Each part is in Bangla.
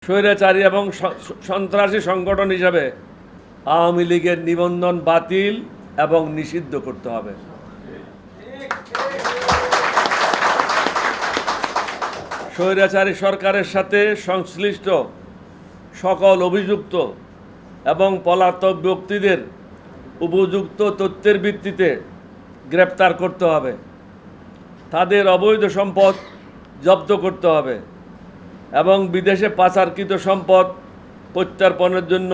স্বৈরাচারী এবং সন্ত্রাসী সংগঠন হিসাবে আওয়ামী লীগের নিবন্ধন বাতিল এবং নিষিদ্ধ করতে হবে। স্বৈরাচারী সরকারের সাথে সংশ্লিষ্ট সকল অভিযুক্ত এবং পলাতক ব্যক্তিদের উপযুক্ত তথ্যের ভিত্তিতে গ্রেপ্তার করতে হবে। তাদের অবৈধ সম্পদ জব্দ করতে হবে এবং বিদেশে পাচারকৃত সম্পদ প্রত্যার্পণের জন্য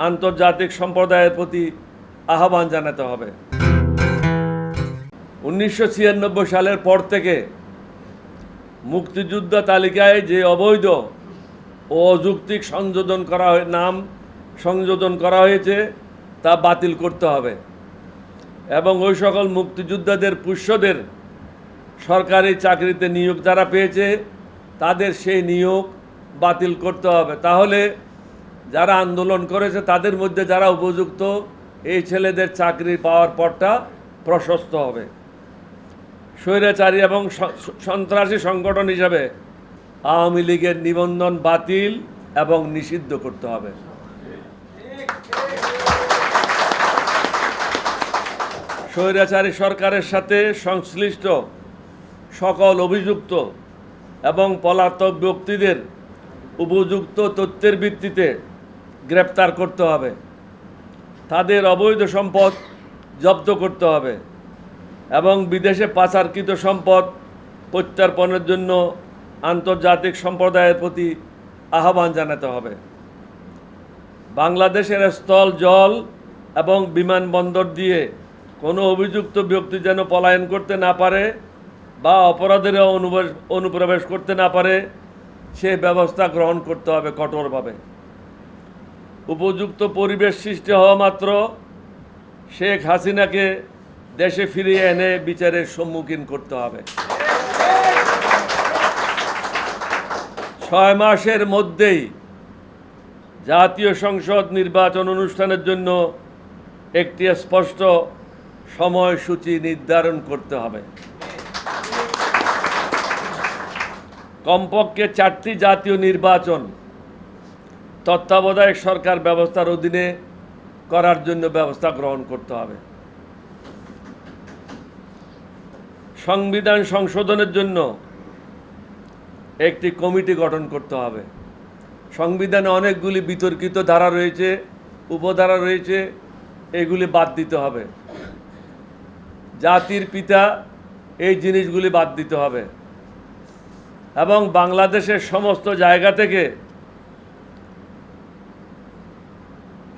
আন্তর্জাতিক সম্প্রদায়ের প্রতি আহ্বান জানাতে হবে। 1996 সালের পর থেকে মুক্তিযোদ্ধা তালিকায় যে অবৈধ ও অযৌক্তিক নাম সংযোজন করা হয়েছে তা বাতিল করতে হবে এবং ওই সকল মুক্তিযোদ্ধাদের পুষ্যদের সরকারি চাকরিতে নিয়োগ যারা পেয়েছে তাদের সেই নিয়োগ বাতিল করতে হবে। তাহলে যারা আন্দোলন করেছে তাদের মধ্যে যারা উপযুক্ত এই ছেলেদের চাকরি পাওয়ার পথটা প্রশস্ত হবে। স্বৈরাচারী এবং সন্ত্রাসী সংগঠন হিসাবে আওয়ামী লীগের নিবন্ধন বাতিল এবং নিষিদ্ধ করতে হবে। স্বৈরাচারী সরকারের সাথে সংশ্লিষ্ট সকল অভিযুক্ত এবং পলাতক ব্যক্তিদের উপযুক্ত তথ্যের ভিত্তিতে গ্রেপ্তার করতে হবে। তাদের অবৈধ সম্পদ জব্দ করতে হবে এবং বিদেশে পাচারকৃত সম্পদ প্রত্যার্পণের জন্য আন্তর্জাতিক সম্প্রদায়ের প্রতি আহ্বান জানাতে হবে। বাংলাদেশের স্থল, জল এবং বিমানবন্দর দিয়ে কোনো অভিযুক্ত ব্যক্তি যেন পলায়ন করতে না পারে বা অপরাধীরা অনুপ্রবেশ করতে না পারে সে ব্যবস্থা গ্রহণ করতে হবে কঠোরভাবে। উপযুক্ত পরিবেশ সৃষ্টি হওয়া মাত্র শেখ হাসিনাকে দেশে ফিরিয়ে এনে বিচারের সম্মুখীন করতে হবে। 6 মাসের মধ্যেই জাতীয় সংসদ নির্বাচন অনুষ্ঠানের জন্য একটি স্পষ্ট সময়সূচি নির্ধারণ করতে হবে। কমপক্ষে 4টি জাতীয় নির্বাচন তত্ত্বাবধায়ক সরকার ব্যবস্থার অধীনে করার জন্য ব্যবস্থা গ্রহণ করতে হবে। সংবিধান সংশোধনের জন্য একটি কমিটি গঠন করতে হবে। সংবিধানে অনেকগুলি বিতর্কিত ধারা রয়েছে, উপধারা রয়েছে, এগুলি বাদ দিতে হবে। জাতির পিতা এই জিনিসগুলি বাদ দিতে হবে এবং বাংলাদেশের সমস্ত জায়গা থেকে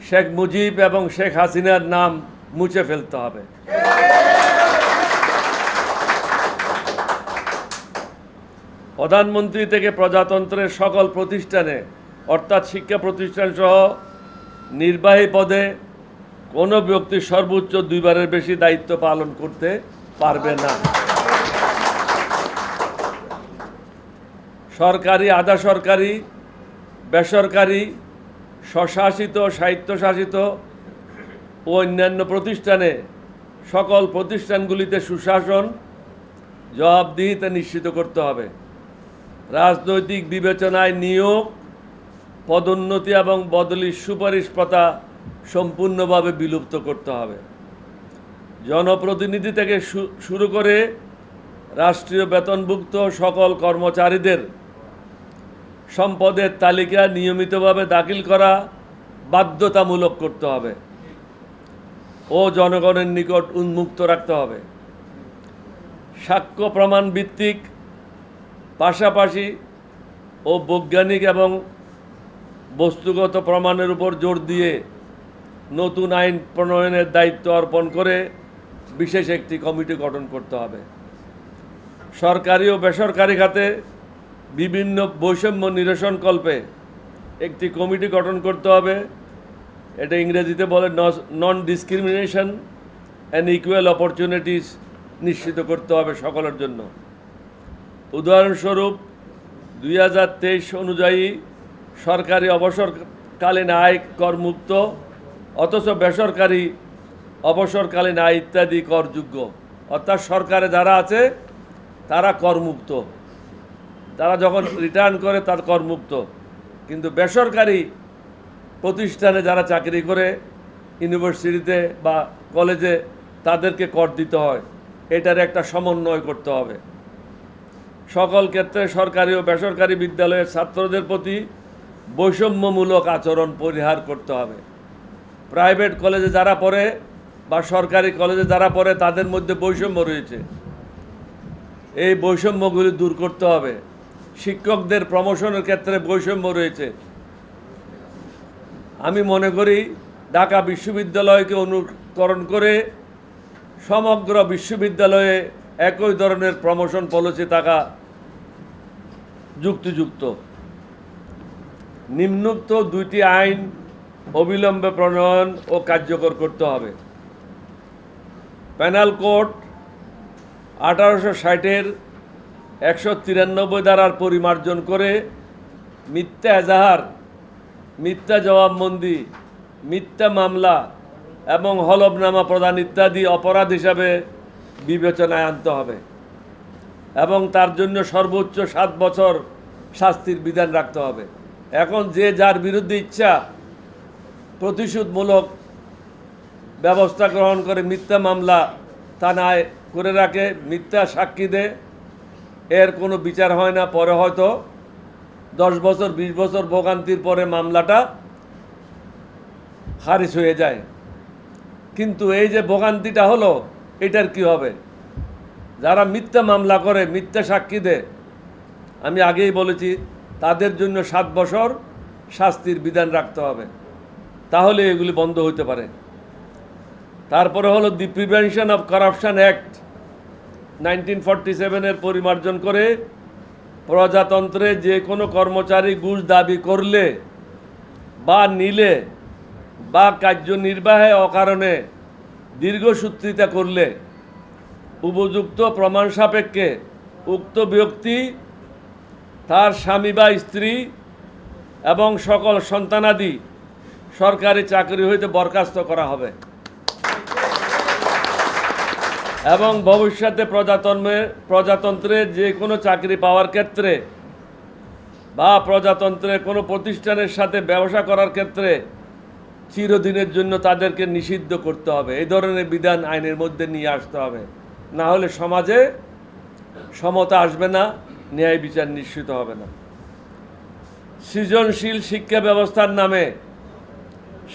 শেখ মুজিব এবং শেখ হাসিনার নাম মুছে ফেলতে হবে। প্রধানমন্ত্রী থেকে প্রজাতন্ত্রের সকল প্রতিষ্ঠানে অর্থাৎ শিক্ষা প্রতিষ্ঠান সহ নির্বাহী পদে কোনো ব্যক্তি সর্বোচ্চ 2 বারের বেশি দায়িত্ব পালন করতে পারবে না। সরকারি, আধা সরকারি, বেসরকারি, স্বশাসিত, স্বায়ত্তশাসিত ও অন্যান্য প্রতিষ্ঠানে সকল প্রতিষ্ঠানগুলিতে সুশাসন, জবাবদিহিতা নিশ্চিত করতে হবে। রাজনৈতিক বিবেচনায় নিয়োগ, পদোন্নতি এবং বদলির সুপারিশ প্রথা সম্পূর্ণভাবে বিলুপ্ত করতে হবে। জনপ্রতিনিধি থেকে শুরু করে রাষ্ট্রীয় বেতনভুক্ত সকল কর্মচারীদের সম্পদের তালিকা নিয়মিতভাবে দাখিল করা বাধ্যতামূলক করতে হবে ও জনগণের নিকট উন্মুক্ত রাখতে হবে। সাক্ষ্য প্রমাণ ভিত্তিক পাশাপাশি ও বৈজ্ঞানিক এবং বস্তুগত প্রমাণের উপর জোর দিয়ে নতুন আইন প্রণয়নের দায়িত্ব অর্পণ করে বিশেষ একটি কমিটি গঠন করতে হবে। সরকারি ও বেসরকারি খাতে বিভিন্ন বৈষম্য নিরসনকল্পে একটি কমিটি গঠন করতে হবে। এটা ইংরেজিতে বলে নন ডিসক্রিমিনেশন অ্যান্ড ইকুয়াল অপরচুনিটিস নিশ্চিত করতে হবে সকলের জন্য। উদাহরণস্বরূপ 2023 অনুযায়ী সরকারি অবসরকালীন আয় করমুক্ত, অথচ বেসরকারি অবসরকালীন আয় ইত্যাদি করযোগ্য। অর্থাৎ সরকারে যারা আছে তারা করমুক্ত, তারা যখন রিটার্ন করে তার করমুক্ত, কিন্তু বেসরকারি প্রতিষ্ঠানে যারা চাকরি করে ইউনিভার্সিটিতে বা কলেজে তাদেরকে কর দিতে হয়, এটার একটা সমন্বয় করতে হবে। সকল ক্ষেত্রে সরকারি ও বেসরকারি বিদ্যালয়ের ছাত্রদের প্রতি বৈষম্যমূলক আচরণ পরিহার করতে হবে। প্রাইভেট কলেজে যারা পড়ে বা সরকারি কলেজে যারা পড়ে তাদের মধ্যে বৈষম্য রয়েছে, এই বৈষম্যগুলি দূর করতে হবে। শিক্ষকদের প্রমোশনের ক্ষেত্রে বৈষম্য রয়েছে। আমি মনে করি ঢাকা বিশ্ববিদ্যালয়কে অনুকরণ করে সমগ্র বিশ্ববিদ্যালয়ে একই ধরনের প্রমোশন পলিসি থাকা যুক্তিযুক্ত। নিম্নোক্ত দুইটি আইন অবিলম্বে প্রণয়ন ও কার্যকর করতে হবে। পেনাল কোড 1860-এর 193 ধারার পরিমার্জন করে মিথ্যা এজাহার, মিথ্যা জবানবন্দি, মিথ্যা মামলা এবং হলফনামা প্রদান ইত্যাদি অপরাধ হিসাবে বিবেচনায় আনতে হবে এবং তার জন্য সর্বোচ্চ 7 বছর শাস্তির বিধান রাখতে হবে। এখন যে যার বিরুদ্ধে ইচ্ছা প্রতিশোধমূলক ব্যবস্থা গ্রহণ করে মিথ্যা মামলা থানায় করে রাখে, মিথ্যা সাক্ষী দেয়, এর কোনো বিচার হয় না। পরে হয়তো 10 বছর 20 বছর ভোগান্তির পরে মামলাটা খারিজ হয়ে যায়। কিন্তু এই যে ভোগান্তিটা হলো, এটার কি হবে? যারা মিথ্যা মামলা করে, মিথ্যা সাক্ষী দেয়, আমি আগেই বলেছি তাদের জন্য 7 বছর শাস্তির বিধান রাখতে হবে, তাহলে এগুলি বন্ধ হতে পারে। তারপরে হলো দি প্রিভেনশন অফ কারাপশন অ্যাক্ট 1947-এর পরিমার্জন করে প্রজাতন্ত্রে যে কোনো কর্মচারী ঘুষ দাবি করলে বা নিলে বা কার্যনির্বাহে অকারণে দীর্ঘসূত্রিতা করলে উপযুক্ত প্রমাণ সাপেক্ষে উক্ত ব্যক্তি, তার স্বামী বা স্ত্রী এবং সকল সন্তানাদি সরকারি চাকরি হইতে বরখাস্ত করা হবে এবং ভবিষ্যতে প্রজাতন্ত্রে যে কোনো চাকরি পাওয়ার ক্ষেত্রে বা প্রজাতন্ত্রের কোনো প্রতিষ্ঠানের সাথে ব্যবসা করার ক্ষেত্রে চিরদিনের জন্য তাদেরকে নিষিদ্ধ করতে হবে। এই ধরনের বিধান আইনের মধ্যে নিয়ে আসতে হবে, না হলে সমাজে সমতা আসবে না, ন্যায় বিচার নিশ্চিত হবে না। সৃজনশীল শিক্ষা ব্যবস্থার নামে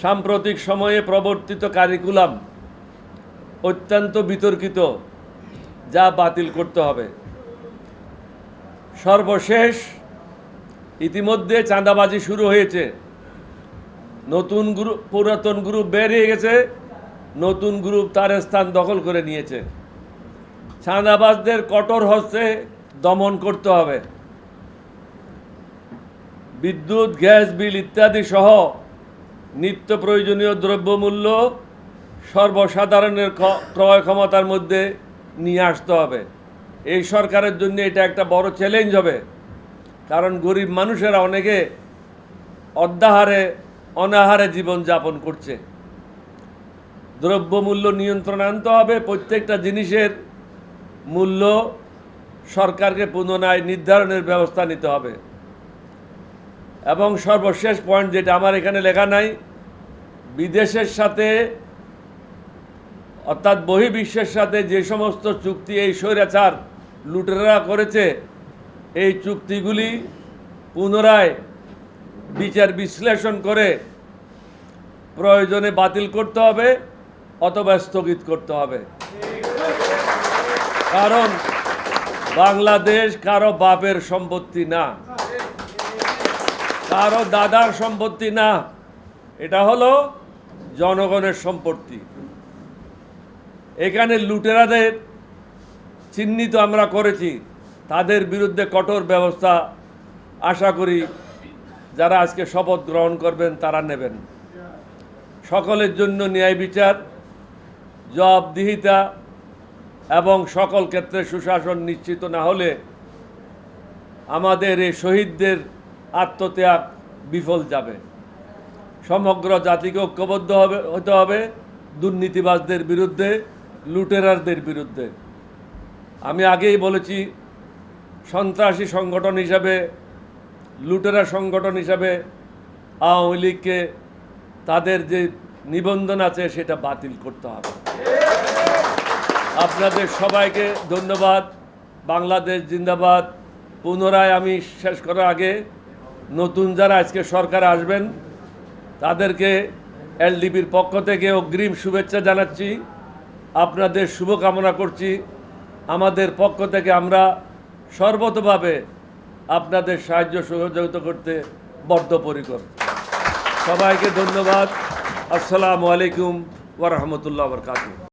সাম্প্রতিক সময়ে প্রবর্তিত কারিকুলাম অত্যন্ত বিতর্কিত, যা বাতিল করতে হবে। সর্বশেষ, ইতিমধ্যে চাঁদাবাজি শুরু হয়েছে। নতুন গ্রুপ, পুরাতন গ্রুপ বেরিয়ে গেছে, নতুন গ্রুপ তার স্থান দখল করে নিয়েছে। চাঁদাবাজদের কঠোর হস্তে দমন করতে হবে। বিদ্যুৎ, গ্যাস বিল ইত্যাদি সহ নিত্য প্রয়োজনীয় দ্রব্যমূল্য সর্বসাধারণের ক্রয় ক্ষমতার মধ্যে নিয়ে আসতে হবে। এই সরকারের জন্য এটা একটা বড় চ্যালেঞ্জ হবে, কারণ গরিব মানুষেরা অনেকে অর্ধাহারে অনাহারে জীবনযাপন করছে। দ্রব্যমূল্য নিয়ন্ত্রণ আনতে হবে। প্রত্যেকটা জিনিসের মূল্য সরকারকে পুনরায় নির্ধারণের ব্যবস্থা নিতে হবে। এবং সর্বশেষ পয়েন্ট, যেটা আমার এখানে লেখা নাই, বিদেশের সাথে অর্থাৎ বহির্বিশ্বের সাথে যে সমস্ত চুক্তি এই স্বৈরাচার লুটেরা করেছে, এই চুক্তিগুলি পুনরায় বিচার বিশ্লেষণ করে প্রয়োজনে বাতিল করতে হবে অথবা স্থগিত করতে হবে। কারণ বাংলাদেশ কারো বাপের সম্পত্তি না, কারো দাদার সম্পত্তি না, এটা হলো জনগণের সম্পত্তি। এখানে লুটেরাদের চিহ্নিত আমরা করেছি, তাদের বিরুদ্ধে কঠোর ব্যবস্থা আশা করি যারা আজকে শপথ গ্রহণ করবেন তারা নেবেন। সকলের জন্য ন্যায় বিচার, জবাবদিহিতা এবং সকল ক্ষেত্রে সুশাসন নিশ্চিত না হলে আমাদের এই শহীদদের আত্মত্যাগ বিফল যাবে। সমগ্র জাতিকে ঐক্যবদ্ধ হতে হবে দুর্নীতিবাজদের বিরুদ্ধে, লুটেরারদের বিরুদ্ধে। আমি আগেই বলেছি, সন্ত্রাসী সংগঠন হিসাবে লুটেরা সংগঠন হিসাবে আওয়ামী লীগকে তাদের যে নিবন্ধন আছে সেটা বাতিল করতে হবে। আপনাদের সবাইকে ধন্যবাদ। বাংলাদেশ জিন্দাবাদ। পুনরায় আমি শেষ করার আগে নতুন যারা আজকে সরকারে আসবেন তাদেরকে এলডিপির পক্ষ থেকে অগ্রিম শুভেচ্ছা জানাচ্ছি, আপনাদের শুভকামনা করছি। আমাদের পক্ষ থেকে আমরা সর্বতভাবে আপনাদের সাহায্য সহযোগিতা করতে বদ্ধপরিকর। সবাইকে ধন্যবাদ। আসসালামু আলাইকুম ওয়া রাহমাতুল্লাহি ওয়া বারাকাতুহু।